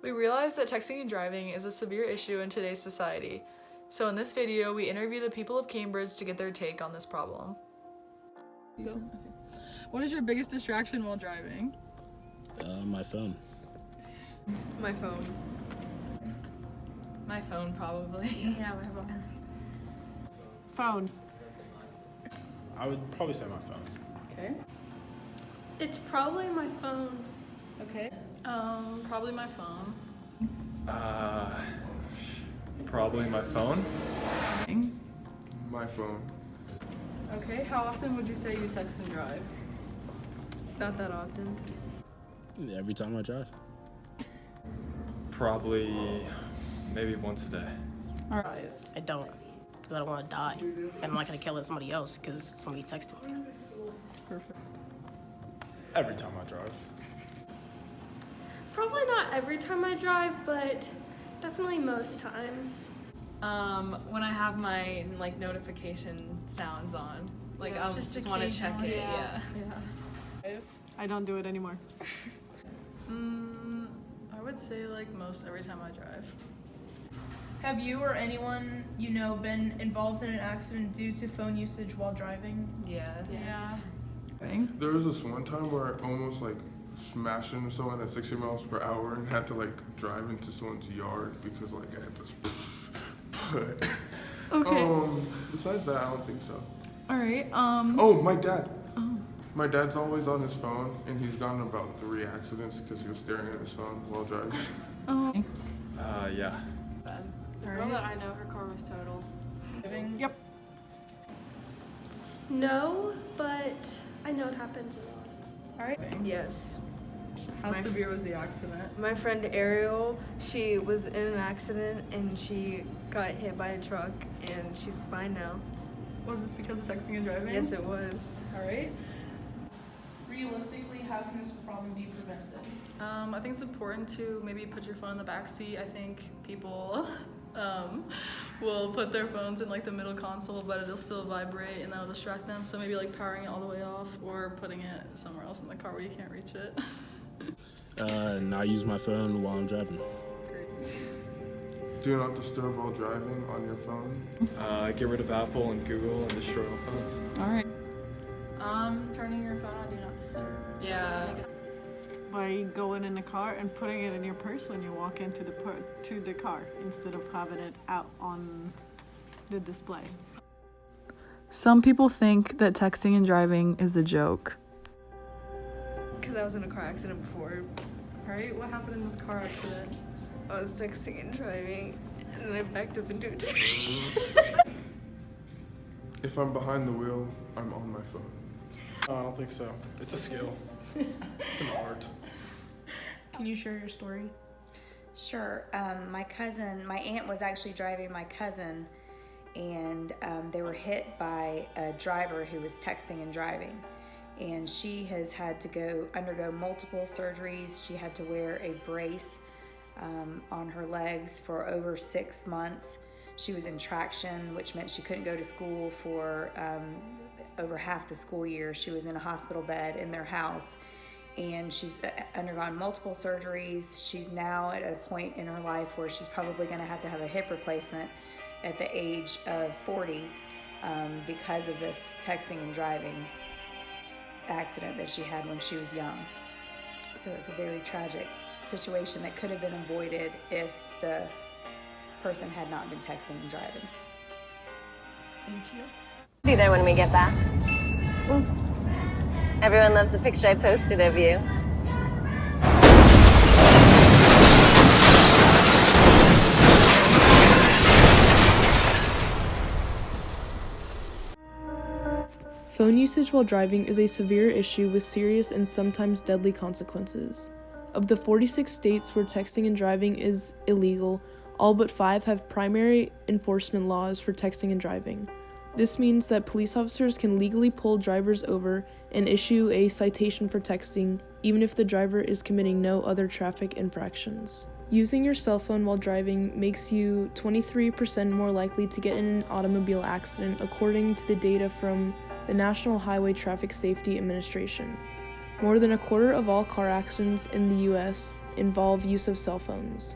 We realize that texting and driving is a severe issue in today's society. So in this video, we interview the people of Cambridge to get their take on this problem. Okay. What is your biggest distraction while driving? My phone. My phone. My phone, probably. Yeah, my phone. Phone. I would probably say my phone. Okay. It's probably my phone. Okay. Probably my phone. Probably my phone. My phone. Okay, how often would you say you text and drive? Not that often. Every time I drive. Probably maybe once a day. All right. I don't, because I don't want to die. And I'm not going to kill somebody else because somebody texted me. Perfect. Every time I drive. Probably not every time I drive, but definitely most times. When I have my notification sounds on, Yeah, I'll just want to check it. occasionally. Yeah. I don't do it anymore. I would say most every time I drive. Have you or anyone you know been involved in an accident due to phone usage while driving? Yes. Yeah. There was this one time where I almost smashed into someone at 60 miles per hour and had to drive into someone's yard because I had to. But Okay. besides that, I don't think so. All right. Oh, my dad. Oh. My dad's always on his phone, and he's gotten about 3 accidents because he was staring at his phone while driving. Oh. Yeah. The girl that I know, her car was totaled. Yep. No, but I know it happens a lot. All right. Yes. How severe was the accident? My friend Ariel, she was in an accident and she got hit by a truck and she's fine now. Was this because of texting and driving? Yes, it was. All right. Realistically, how can this problem be prevented? I think it's important to maybe put your phone in the back seat. I think people will put their phones in the middle console, but it'll still vibrate and that'll distract them. So maybe powering it all the way off or putting it somewhere else in the car where you can't reach it. Not use my phone while I'm driving. Do not disturb while driving on your phone. Get rid of Apple and Google and destroy all phones. All right. Turning your phone on Do Not Disturb. Yeah. By going in the car and putting it in your purse when you walk into the car instead of having it out on the display. Some people think that texting and driving is a joke. Because I was in a car accident before. Right? What happened in this car accident? I was texting and driving and then I backed up into a tree. If I'm behind the wheel, I'm on my phone. No, I don't think so. It's a skill. It's an art. Can you share your story? Sure. My aunt was actually driving my cousin, and they were hit by a driver who was texting and driving. And she has had to undergo multiple surgeries. She had to wear a brace on her legs for over 6 months. She was in traction, which meant she couldn't go to school for over half the school year. She was in a hospital bed in their house, and she's undergone multiple surgeries. She's now at a point in her life where she's probably going to have a hip replacement at the age of 40 because of this texting and driving accident that she had when she was young. So it's a very tragic situation that could have been avoided if the person had not been texting and driving. Thank you. Be there when we get back. Everyone loves the picture I posted of you. Phone usage while driving is a severe issue with serious and sometimes deadly consequences. Of the 46 states where texting and driving is illegal, all but 5 have primary enforcement laws for texting and driving. This means that police officers can legally pull drivers over and issue a citation for texting, even if the driver is committing no other traffic infractions. Using your cell phone while driving makes you 23% more likely to get in an automobile accident, according to the data from the National Highway Traffic Safety Administration. More than a quarter of all car accidents in the U.S. involve use of cell phones.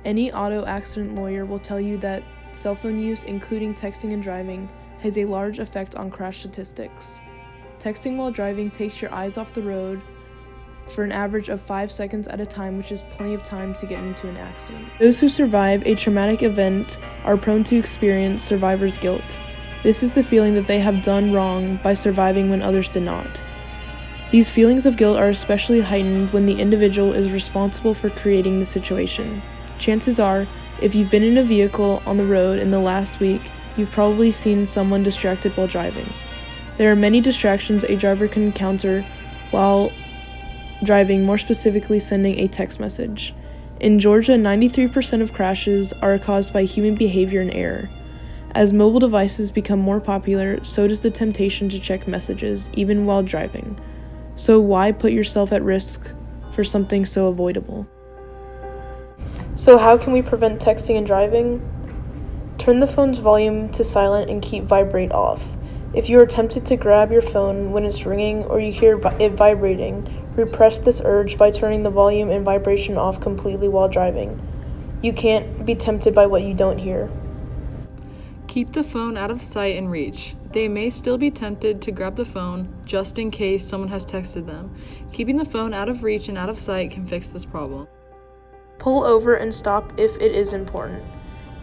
Any auto accident lawyer will tell you that cell phone use, including texting and driving, has a large effect on crash statistics. Texting while driving takes your eyes off the road for an average of 5 seconds at a time, which is plenty of time to get into an accident. Those who survive a traumatic event are prone to experience survivor's guilt. This is the feeling that they have done wrong by surviving when others did not. These feelings of guilt are especially heightened when the individual is responsible for creating the situation. Chances are, if you've been in a vehicle on the road in the last week, you've probably seen someone distracted while driving. There are many distractions a driver can encounter while driving, more specifically sending a text message. In Georgia, 93% of crashes are caused by human behavior and error. As mobile devices become more popular, so does the temptation to check messages, even while driving. So why put yourself at risk for something so avoidable? So how can we prevent texting and driving? Turn the phone's volume to silent and keep vibrate off. If you are tempted to grab your phone when it's ringing or you hear it vibrating, repress this urge by turning the volume and vibration off completely while driving. You can't be tempted by what you don't hear. Keep the phone out of sight and reach. They may still be tempted to grab the phone just in case someone has texted them. Keeping the phone out of reach and out of sight can fix this problem. Pull over and stop if it is important.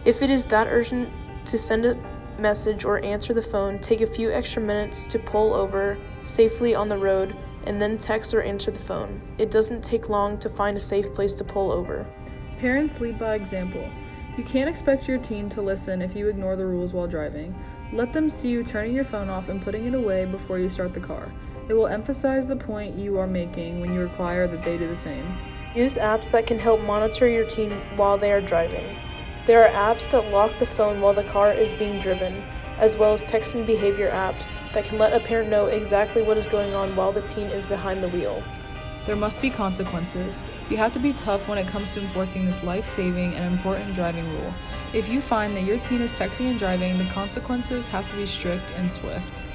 If it is that urgent to send a message or answer the phone, take a few extra minutes to pull over safely on the road and then text or answer the phone. It doesn't take long to find a safe place to pull over. Parents lead by example. You can't expect your teen to listen if you ignore the rules while driving. Let them see you turning your phone off and putting it away before you start the car. It will emphasize the point you are making when you require that they do the same. Use apps that can help monitor your teen while they are driving. There are apps that lock the phone while the car is being driven, as well as text and behavior apps that can let a parent know exactly what is going on while the teen is behind the wheel. There must be consequences. You have to be tough when it comes to enforcing this life-saving and important driving rule. If you find that your teen is texting and driving, the consequences have to be strict and swift.